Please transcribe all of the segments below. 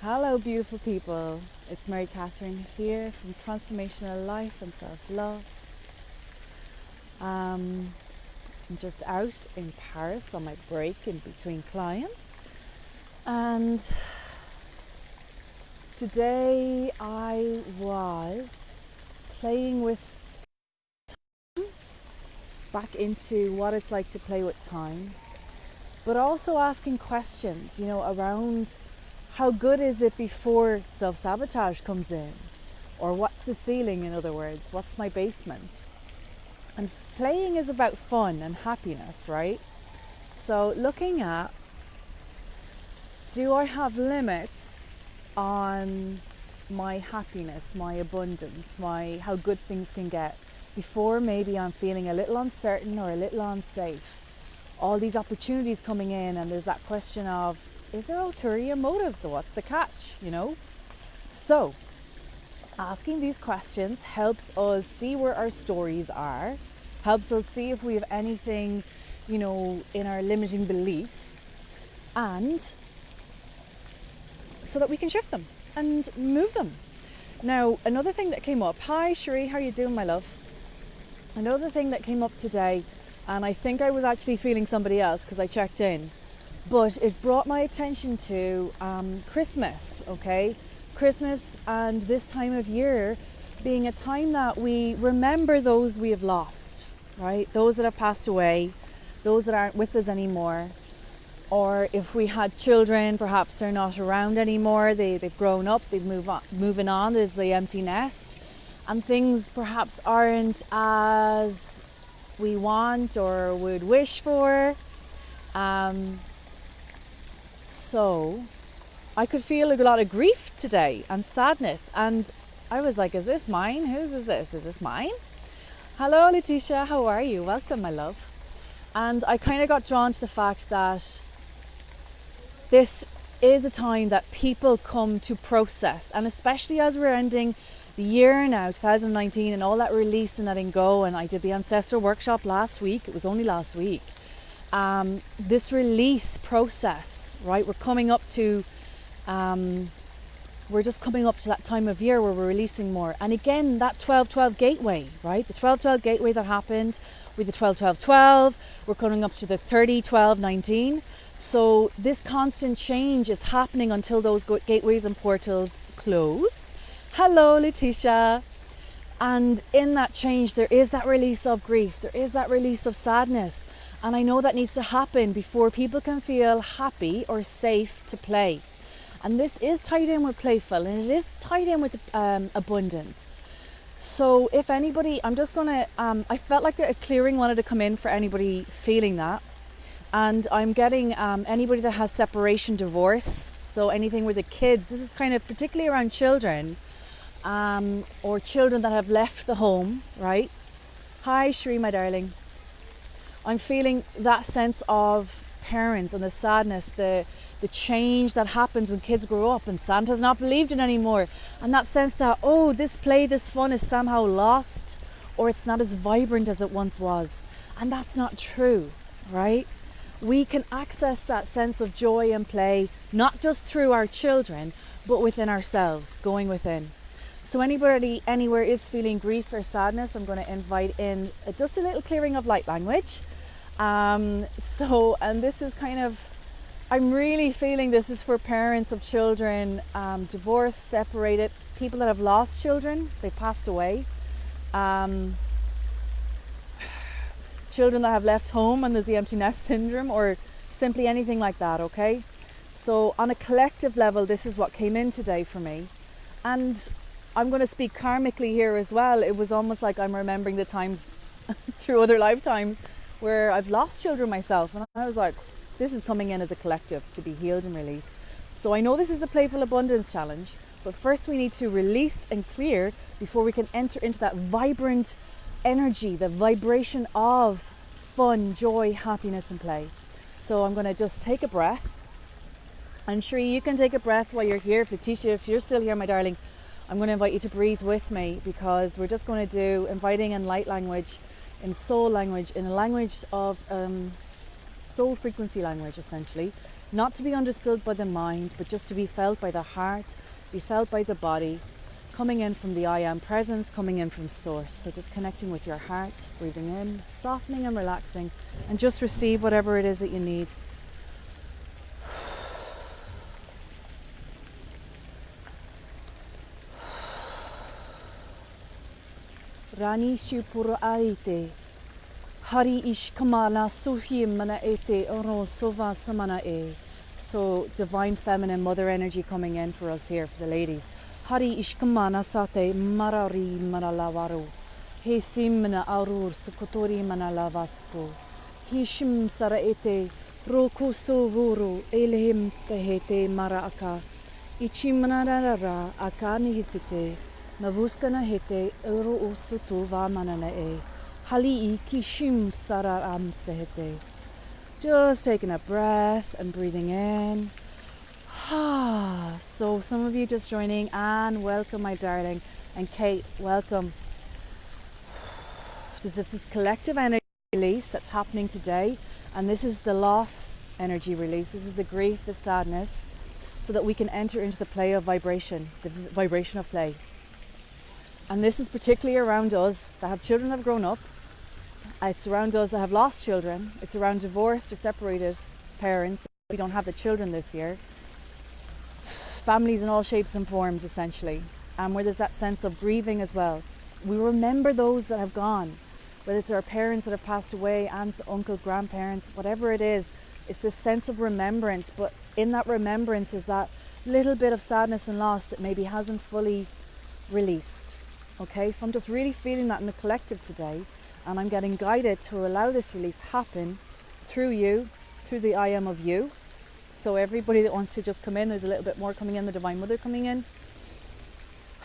Hello, beautiful people. It's Mary Catherine here from Transformational Life and Self-Love. I'm just out in Paris on my break in between clients, and today I was playing with back into what it's like to play with time, but also asking questions, around how good is it before self-sabotage comes in? Or what's the ceiling, in other words? What's my basement? And playing is about fun and happiness, right? So looking at, do I have limits on my happiness, my abundance, how good things can get before maybe I'm feeling a little uncertain or a little unsafe? All these opportunities coming in, and there's that question of, is there ulterior motives, or what's the catch, So asking these questions helps us see where our stories are, helps us see if we have anything, in our limiting beliefs, and so that we can shift them and move them. Now, another thing that came up, hi Cherie, how you doing, my love? Another thing that came up today, and I think I was actually feeling somebody else because I checked in, but it brought my attention to Christmas, okay? Christmas and this time of year being a time that we remember those we have lost, right? Those that have passed away, those that aren't with us anymore. Or if we had children, perhaps they're not around anymore, they've grown up, moving on, there's the empty nest. And things perhaps aren't as we want or would wish for. So I could feel a lot of grief today and sadness, and I was like, is this mine? Whose is this? Is this mine? Hello Letitia, how are you? Welcome, my love. And I kind of got drawn to the fact that this is a time that people come to process, and especially as we're ending the year now, 2019, and all that release and letting go. And I did the ancestor workshop last week, it was only last week. This release process, right? We're coming up to, we're just coming up to that time of year where we're releasing more. And again, that 12-12 gateway, right? The 12-12 gateway that happened with the 12-12-12, we're coming up to the 30-12-19. So this constant change is happening until those gateways and portals close. Hello, Letitia. And in that change, there is that release of grief. There is that release of sadness. And I know that needs to happen before people can feel happy or safe to play. And this is tied in with playful, and it is tied in with abundance. So if anybody, I'm just going to, I felt like a clearing wanted to come in for anybody feeling that. And I'm getting anybody that has separation, divorce, so anything with the kids. This is kind of particularly around children, or children that have left the home, right? Hi, Shri, my darling. I'm feeling that sense of parents and the sadness, the change that happens when kids grow up and Santa's not believed in anymore. And that sense that, oh, this play, this fun is somehow lost, or it's not as vibrant as it once was. And that's not true, right? We can access that sense of joy and play, not just through our children, but within ourselves, going within. So anybody anywhere is feeling grief or sadness, I'm going to invite in just a little clearing of light language. And this is kind of, I'm really feeling this is for parents of children, divorced, separated, people that have lost children, they've passed away. Children that have left home and there's the empty nest syndrome, or simply anything like that, okay? So on a collective level, this is what came in today for me. And I'm going to speak karmically here as well. It was almost like I'm remembering the times through other lifetimes where I've lost children myself. And I was like, this is coming in as a collective to be healed and released. So I know this is the Playful Abundance Challenge, but first we need to release and clear before we can enter into that vibrant energy, the vibration of fun, joy, happiness and play. So I'm going to just take a breath. And Shri, you can take a breath while you're here. Letitia, if you're still here, my darling, I'm going to invite you to breathe with me, because we're just going to do inviting in light language, in soul language, in a language of soul frequency language, essentially. Not to be understood by the mind, but just to be felt by the heart, be felt by the body, coming in from the I am presence, coming in from source. So just connecting with your heart, breathing in, softening and relaxing, and just receive whatever it is that you need. Rani Shupura Aite Hari Ish Kamala Suhi Mana Ete Oro Sova Samana E. So divine feminine mother energy coming in for us here, for the ladies. Hari Ishkamana Sate Marari Manalavaru. He Simana Arur Sukotori Manalavasto. Hishim Saraete Roku Sovuru Elhim Tehete Maraka. Ichimanara Akani Hisite. Navuskana hete uru usutu va manana e. Hali kishim sararam sehete. Just taking a breath and breathing in. So some of you just joining, Anne, welcome my darling, and Kate, welcome. There's just this collective energy release that's happening today, and this is the loss energy release. This is the grief, the sadness, so that we can enter into the play of vibration, the vibration of play. And this is particularly around us that have children that have grown up. It's around us that have lost children. It's around divorced or separated parents. We don't have the children this year. Families in all shapes and forms, essentially. And where there's that sense of grieving as well. We remember those that have gone. Whether it's our parents that have passed away, aunts, uncles, grandparents, whatever it is. It's this sense of remembrance. But in that remembrance is that little bit of sadness and loss that maybe hasn't fully released. Okay, so I'm just really feeling that in the collective today, and I'm getting guided to allow this release happen through you, through the I am of you. So everybody that wants to just come in, there's a little bit more coming in, the Divine Mother coming in.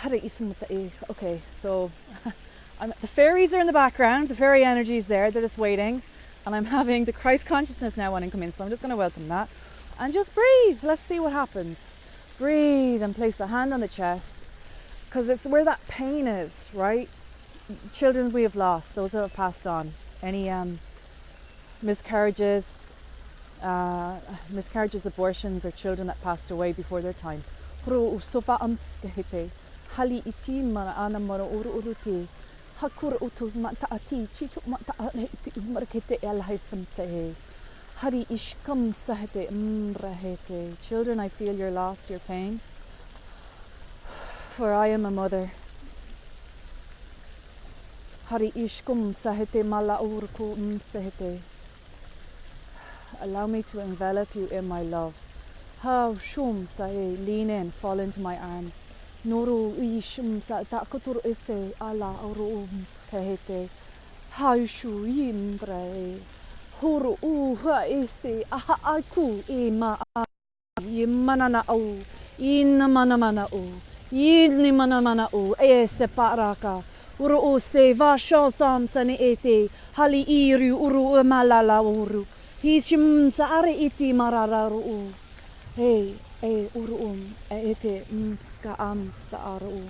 Okay, so the fairies are in the background, the fairy energy is there, they're just waiting, and I'm having the Christ consciousness now wanting to come in, so I'm just going to welcome that. And just breathe, let's see what happens. Breathe and place the hand on the chest. Because it's where that pain is, right? Children we have lost, those that have passed on. Any miscarriages, abortions, or children that passed away before their time. Children, I feel your loss, your pain. For I am a mother. Hari ishkum sahete mala urku sahete. Allow me to envelop you in my love. How shum sahe, lean in, fall into my arms. Nuru ishum sa takutur ise ala uru kahete. How shu yimbre. Huru uha ise aha aku ima yimanana au inamana u. Yidni mana u se paraka uru se va shosam sani ete hali iru uru malala uru hishim saare iti marara ru hey uru ete ska saaru.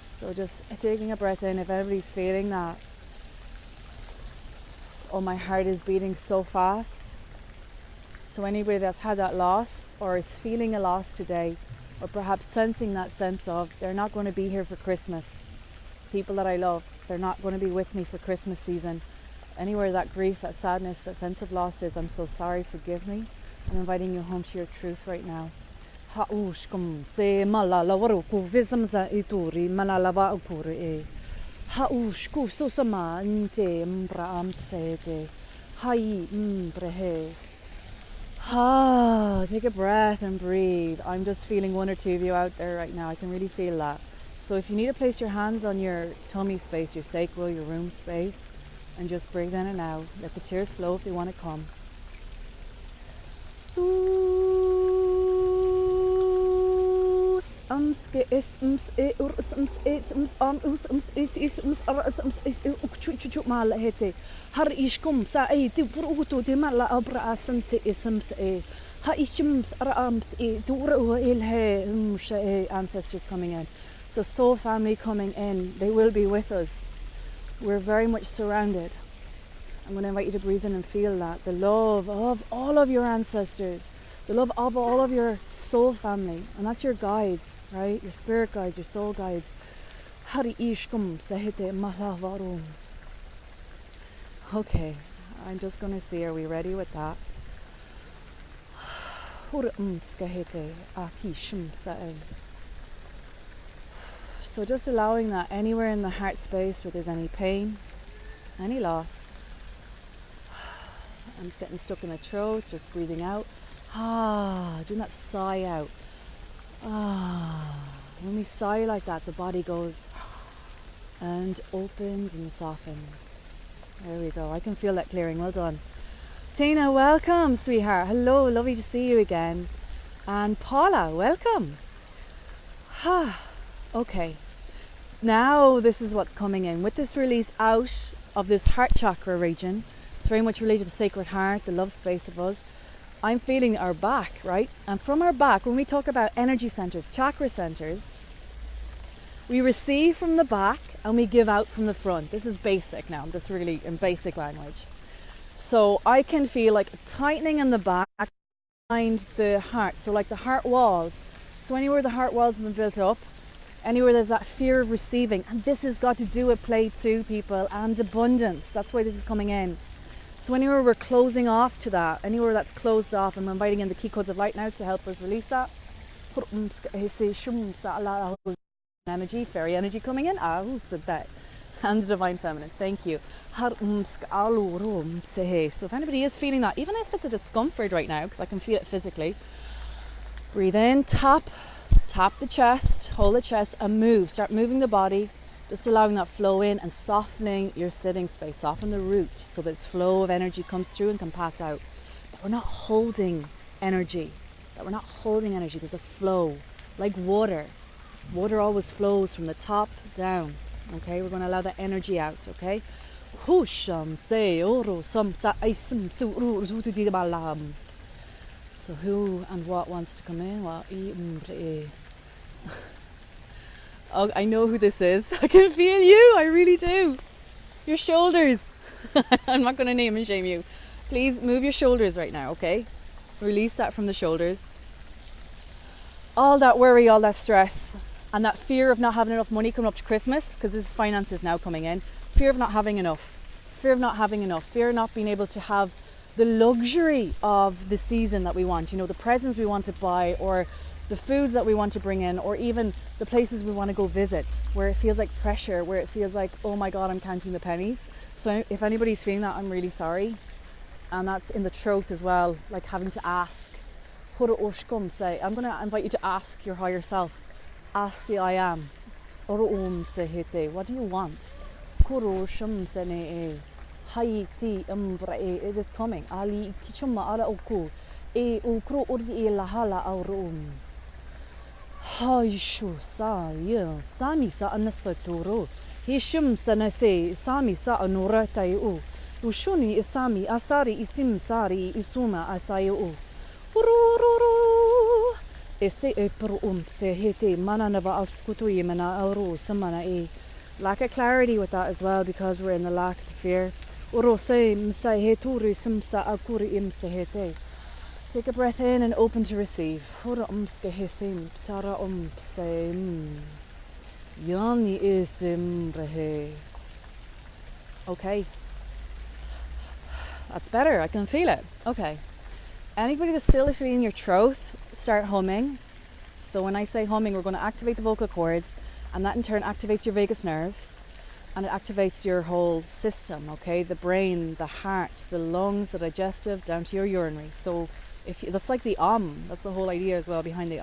So just taking a breath in, if everybody's feeling that, oh, my heart is beating so fast. So anybody that's had that loss or is feeling a loss today, or perhaps sensing that sense of they're not going to be here for Christmas, people that I love, they're not going to be with me for Christmas season. Anywhere that grief, that sadness, that sense of loss is, I'm so sorry, forgive me. I'm inviting you home to your truth right now. Haushkum se malala waruku visamza ituri malalava ukuri. Haushku susama nte mbra amsete. Hai mbrehe. Take a breath and breathe. I'm just feeling one or two of you out there right now. I can really feel that. So if you need to place your hands on your tummy space, your sacral, your room space, and just breathe in and out. Let the tears flow if they want to come. Har ishkum sa e ti puruto de mala abra asante isms e ha ishms arams e dura il he ancestors coming in. So soul family coming in, they will be with us. We're very much surrounded. I'm going to invite you to breathe in and feel that. The love of all of your ancestors. The love of all of your soul family. And that's your guides, right? Your spirit guides, your soul guides. Okay, I'm just going to see, are we ready with that? So just allowing that anywhere in the heart space where there's any pain, any loss. I'm just getting stuck in the throat, just breathing out. Doing that sigh out. When we sigh like that, the body goes and opens and softens. There we go. I can feel that clearing. Well done. Tina, welcome, sweetheart. Hello, lovely to see you again. And Paula, welcome. Okay. Now this is what's coming in. With this release out of this heart chakra region, it's very much related to the sacred heart, the love space of us. I'm feeling our back, right? And from our back, when we talk about energy centers, chakra centers, we receive from the back and we give out from the front. This is basic now. I'm just really in basic language. So I can feel like a tightening in the back behind the heart. So like the heart walls. So anywhere the heart walls have been built up, anywhere there's that fear of receiving. And this has got to do with play too, people, and abundance. That's why this is coming in. So anywhere we're closing off to that, anywhere that's closed off, and we're inviting in the key codes of light now to help us release that. Energy, fairy energy coming in. Who's that? And the divine feminine. Thank you. So if anybody is feeling that, even if it's a discomfort right now, because I can feel it physically, breathe in, tap the chest, hold the chest, and move. Start moving the body. Just allowing that flow in and softening your sitting space, soften the root so this flow of energy comes through and can pass out. But we're not holding energy. There's a flow, like water. Water always flows from the top down. Okay, we're going to allow that energy out. Okay. So who and what wants to come in? Oh, I know who this is. I can feel you. I really do. Your shoulders. I'm not going to name and shame you. Please move your shoulders right now, okay? Release that from the shoulders. All that worry, all that stress, and that fear of not having enough money coming up to Christmas, because this is finances now coming in. Fear of not having enough. Fear of not being able to have the luxury of the season that we want. You know, the presents we want to buy, or the foods that we want to bring in, or even the places we want to go visit, where it feels like pressure, where it feels like, oh my God, I'm counting the pennies. So if anybody's feeling that, I'm really sorry. And that's in the throat as well, like having to ask. I'm going to invite you to ask your higher self. Ask the I am. What do you want? It is coming. Haishu sa ye sami sa anasatoro hishum sanase sami sa anura tayu ushuni isami asari isim sari isuma asayu ururu ese perum se hete mananava askutu yemana auru samana e. Lack of clarity with that as well, because we're in the lack of fear. Urose msa heturu simsa akuri imsa hete. Take a breath in and open to receive. Okay. That's better. I can feel it. Okay. Anybody that's still feeling your throat, start humming. So when I say humming, we're going to activate the vocal cords, and that in turn activates your vagus nerve, and it activates your whole system, okay? The brain, the heart, the lungs, the digestive, down to your urinary. So that's like the that's the whole idea as well behind the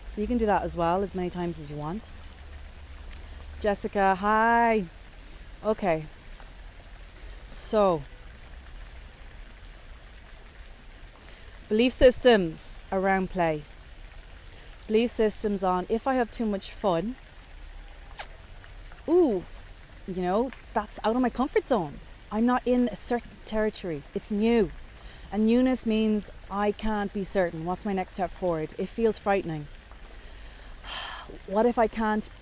So you can do that as well, as many times as you want. Jessica, hi. Okay. So, belief systems around play. Belief systems on, if I have too much fun, that's out of my comfort zone. I'm not in a certain territory. It's new. And newness means I can't be certain. What's my next step forward? It feels frightening. What if I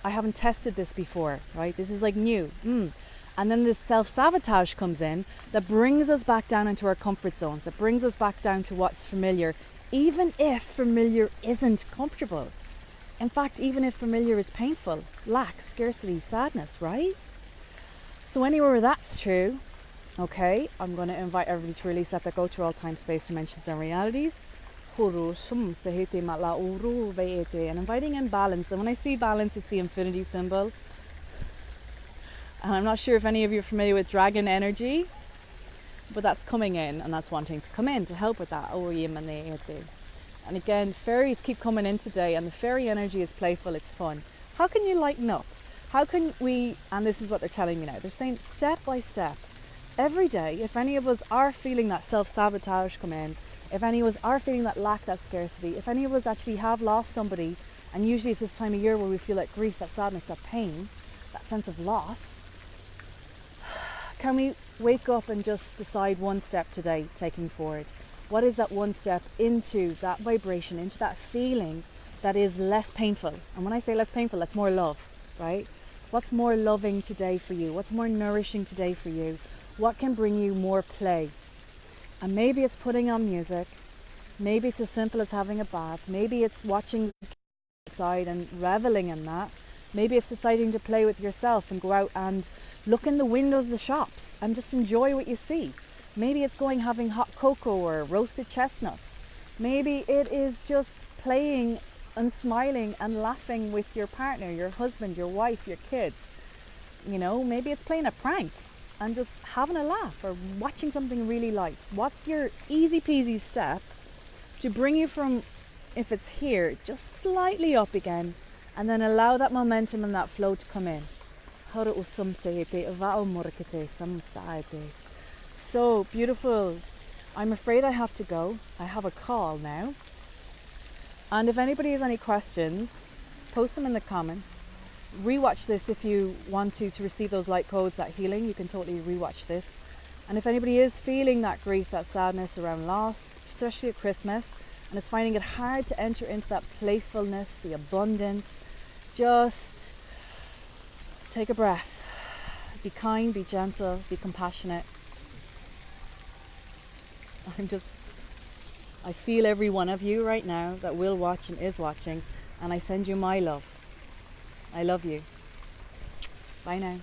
haven't tested this before, right? This is like new. And then this self-sabotage comes in that brings us back down into our comfort zones, that brings us back down to what's familiar, even if familiar isn't comfortable. In fact, even if familiar is painful, lack, scarcity, sadness, right? So anywhere where that's true, okay, I'm going to invite everybody to release Let That Go through all time, space, dimensions and realities. And inviting in balance. And when I see balance, it's the infinity symbol. And I'm not sure if any of you are familiar with dragon energy, but that's coming in and that's wanting to come in to help with that. And again, fairies keep coming in today, and the fairy energy is playful, it's fun. How can you lighten up? How can we, and this is what they're telling me now, they're saying step by step, every day, if any of us are feeling that self-sabotage come in, if any of us are feeling that lack, that scarcity, if any of us actually have lost somebody, and usually it's this time of year where we feel that grief, that sadness, that pain, that sense of loss, can we wake up and just decide one step today, taking forward? What is that one step into that vibration, into that feeling that is less painful? And when I say less painful, that's more love, right? What's more loving today for you? What's more nourishing today for you? What can bring you more play? And maybe it's putting on music. Maybe it's as simple as having a bath. Maybe it's watching outside and reveling in that. Maybe it's deciding to play with yourself and go out and look in the windows of the shops and just enjoy what you see. Maybe it's going having hot cocoa or roasted chestnuts. Maybe it is just playing and smiling and laughing with your partner, your husband, your wife, your kids. You know, maybe it's playing a prank and just having a laugh or watching something really light. What's your easy peasy step to bring you from, if it's here, just slightly up again, and then allow that momentum and that flow to come in. So beautiful. I'm afraid I have to go. I have a call now. And if anybody has any questions, post them in the comments. Rewatch this if you want to receive those light codes, that healing. You can totally rewatch this. And if anybody is feeling that grief, that sadness around loss, especially at Christmas, and is finding it hard to enter into that playfulness, the abundance, just take a breath. Be kind, be gentle, be compassionate. I feel every one of you right now that will watch and is watching, and I send you my love. I love you. Bye now.